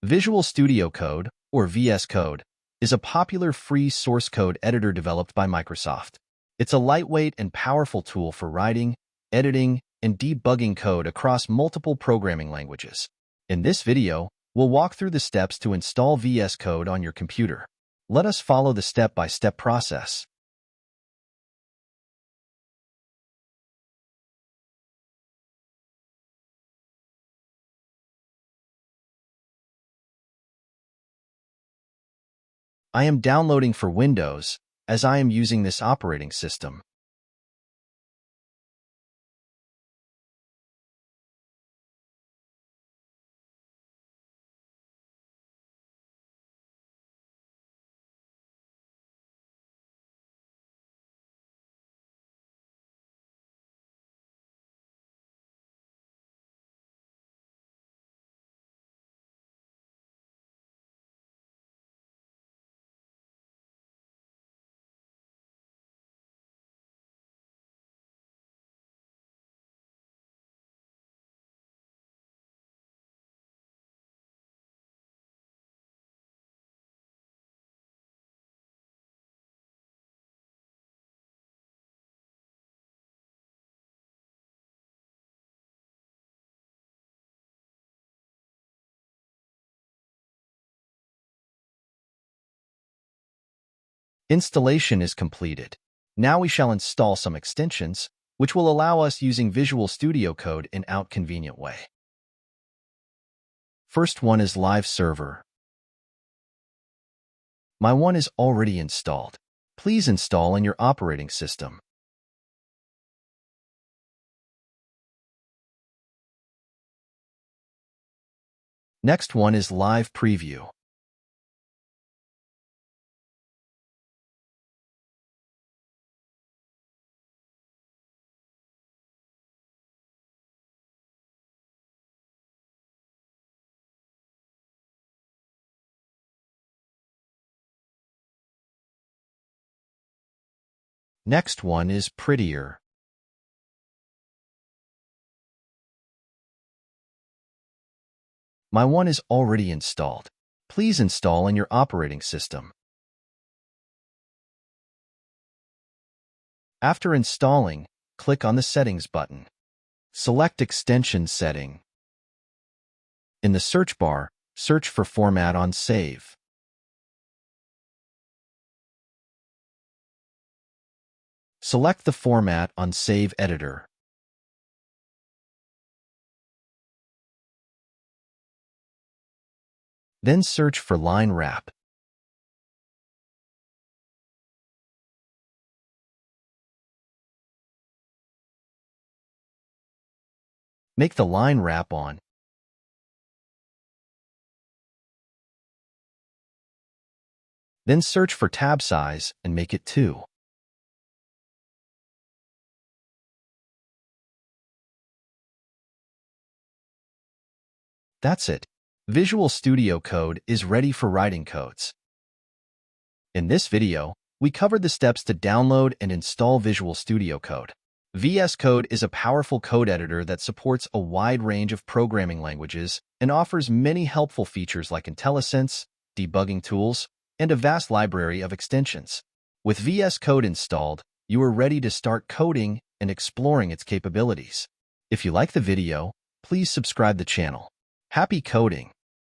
Visual Studio Code, or VS Code, is a popular free source code editor developed by Microsoft. It's a lightweight and powerful tool for writing, editing, and debugging code across multiple programming languages. In this video, we'll walk through the steps to install VS Code on your computer. Let us follow the step-by-step process. I am downloading for Windows, as I am using this operating system. Installation is completed. Now we shall install some extensions, which will allow us using Visual Studio Code in a convenient way. First one is Live Server. My one is already installed. Please install in your operating system. Next one is Live Preview. Next one is Prettier. My one is already installed. Please install in your operating system. After installing, click on the Settings button. Select Extension Setting. In the search bar, search for Format on Save. Select the format on Save Editor. Then search for line wrap. Make the line wrap on. Then search for tab size and make it 2. That's it. Visual Studio Code is ready for writing codes. In this video, we covered the steps to download and install Visual Studio Code. VS Code is a powerful code editor that supports a wide range of programming languages and offers many helpful features like IntelliSense, debugging tools, and a vast library of extensions. With VS Code installed, you are ready to start coding and exploring its capabilities. If you like the video, please subscribe the channel. Happy coding!